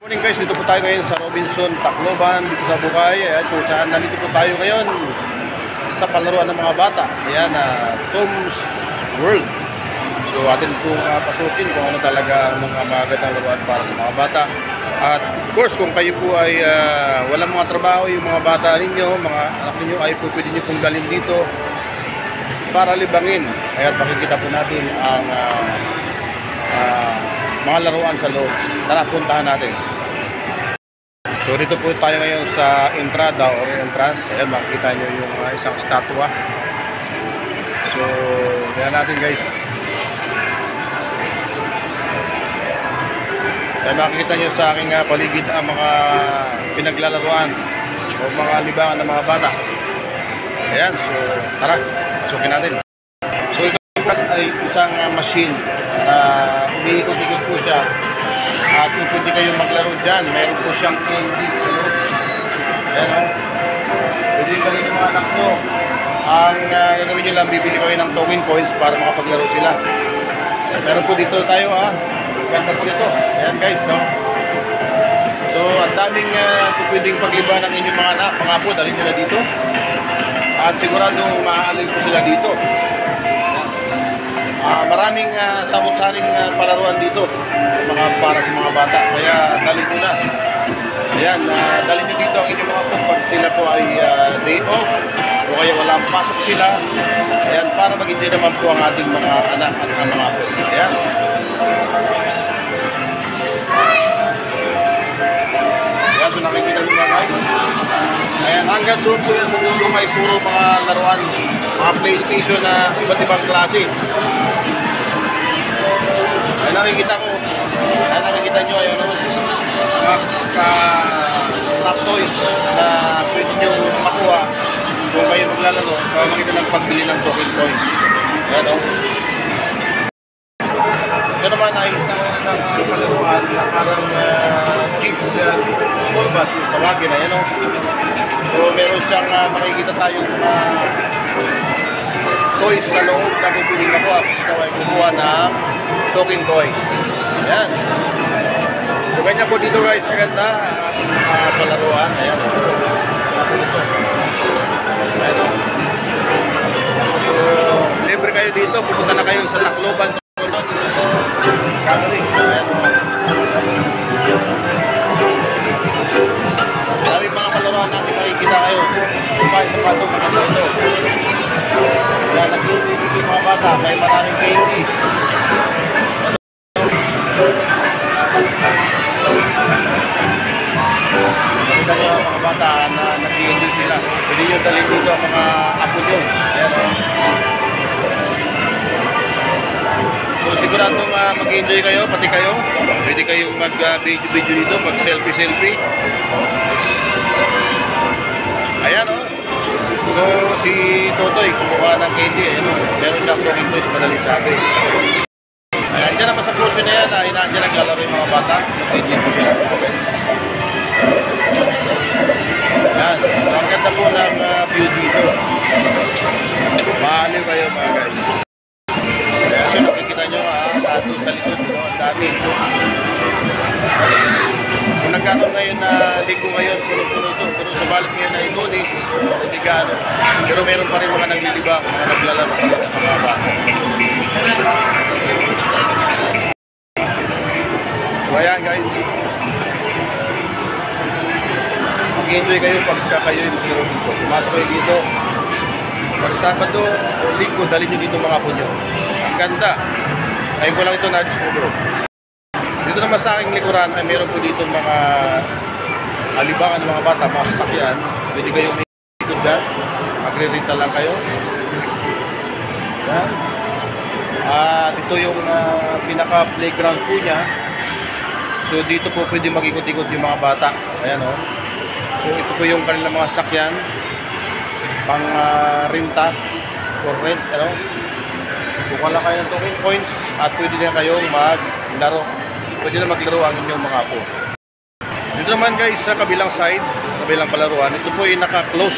Morning guys, dito po tayo ngayon sa Robinson, Tacloban, dito sa Bukay. Ayan, kung saan nandito po tayo ngayon sa palaruan ng mga bata. Ayan, Tom's World. So atin pong pasukin kung ano talaga ang mga magandang laruan para sa mga bata. At of course, kung kayo po ay walang mga trabaho, yung mga bata ninyo, mga anak ninyo, ay po pwede nyo pong dalhin dito para libangin. Ayan, makikita po natin ang mga laruan sa loob. Tara, puntahan natin. So dito po tayo ngayon sa entrada or entrance. Ayan, makikita nyo yung isang statua. So ayan natin guys. Ayan, makikita nyo sa aking paligid ang mga pinaglalaruan o mga libangan ng mga bata. Ayan, so tara, pasukin natin. So ito ay isang machine na umiikot-ikot po siya. At kung pwede kayong maglaro dyan, mayroon po siyang candy. Ayan o. Pwede kayo ng mga anak mo. Ang gagawin nyo lang, bibili kayo ng token coins para makapaglaro sila. Meron po dito tayo ganda po dito. Ayan guys. So ang daming pwedeng pagliba ng inyong mga anak. Mga po, dalhin nila dito. At sigurado maaalay po sila dito. Maraming samot-saring palaruan dito para sa mga bata, kaya dalhin nyo na. Ayan, dalhin nyo dito ang inyong mga po pag sila po ay day off o kaya walang pasok sila. Ayan, para mag-enjoy naman po ang ating mga anak at mga po. Ayan. Ayan, so nakikita nyo na guys. Ayan, hanggang doon po yan sa dulo ay puro mga laruan, mga PlayStation na iba't ibang klase. Ayan, nakikita ko. Ayan, nakikita nyo. Ayan, mga stock toys na pwede nyo makuha kung kayo maglalaro. Makikita ng pagbili ng token coins. Ayan, o. Ito naman ay isang palaruan na parang cheap sa school bus yung tawagin. Ayan, o. So, meron siyang makikita tayong toys sa loob na pipili na po. Ikaw ay kukuha ng token coin. Ayan. So ganyan po dito guys, maganda ang palaruan. Ayan. Ayan. So libre kayo dito, pupunta na kayo sa Tacloban. Ayan. Maraming mga palaruan natin makikita kayo. Sa pato, mga ito. Kaya nag-iibig yung mga bata, may maraming candy. Nakita nyo ang mga bata na nag-i-enjoy sila. Pwede nyo dalhin dito ang mga apo nyo. Ayan o. So sigurado mag-i-enjoy kayo, pati kayo. Pwede kayong mag-video dito, mag-selfie-selfie. Ayan o. So si Totoy kumuha ng candy. Ayan o. Meron siyang token toys, madaling sabi. Ayan, dyan naman sa closure na yan, inaan dyan naglalaro yung mga bata. Hindi po sila. Ayan, ang ganda po ng view dito. Maaliw kayo mga guys. Ayan, so nakikita nyo tato sa likod, ang dami. Kung nagkakaroon ngayon na linggo ngayon, puno-puno ito. Pero subalit ngayon na Itonis, hindi gaano. Pero meron pa rin mga naglilibang, mga naglalaro pa rin ang mga bata. So ayan guys, mag-enjoy kayo pagka kayo yung hero dito. Pumasok kayo dito pag Sabado o Linggo, dalhin nyo dito mga apo nyo. Ang ganda. Ngayon ko lang ito na-discover. Dito naman sa aking likuran ay meron po dito mga alibangan ng mga bata, mga sasakyan. Pwede kayong may dito dyan, magre-rental lang kayo. Yan. At ito yung pinaka playground po niya. So dito po pwede mag-ikot-ikot yung mga bata. Ayan o. So ito po yung kanilang mga sakyan pang renta or rent. Ano? Kukuha lang kayo ng token coins at pwede na kayong maglaro. Pwede na maglaro ang inyong mga apo. Dito naman guys sa kabilang side, kabilang palaruan, ito po yung naka-close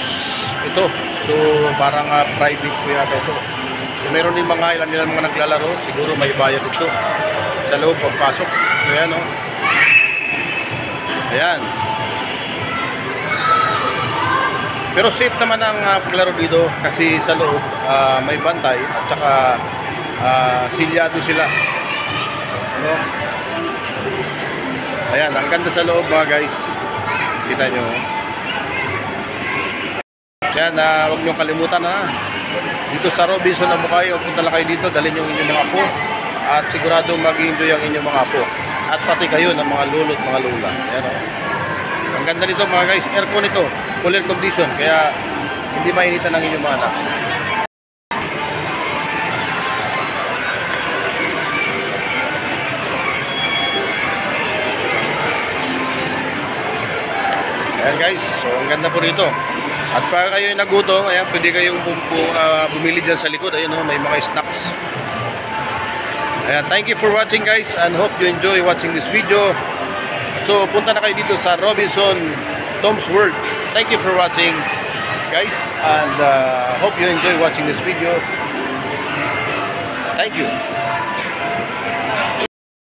ito. So parang private po yata ito. So meron din mga ilan mga naglalaro, siguro may bayad ito sa loob pagpasok. So yan o. Ayan. Pero safe naman ang paglaro dito kasi sa loob may bantay at saka silyado sila. Ano? Ayan, ang ganda sa loob mga guys. Kita nyo. Ayan, huwag nyo kalimutan dito sa Robinson Abukayo, punta lang kayo dito, dalhin yung inyong mga apo at sigurado mag-enjoy ang inyong mga apo at pati kayo ng mga lolo at mga lola. Ayan, ang ganda nito mga guys, aircon ito, full air condition, kaya hindi mainitan ang inyong mga anak. Ayan guys, so ang ganda po rito. At para kayo nagutom, ayan, pwede kayong bumili dyan sa likod. Ayun, may mga snacks. Ayan, thank you for watching guys and hope you enjoy watching this video. So punta na kayo dito sa Robinson Tom's World. Thank you for watching guys and hope you enjoy watching this video. Thank you.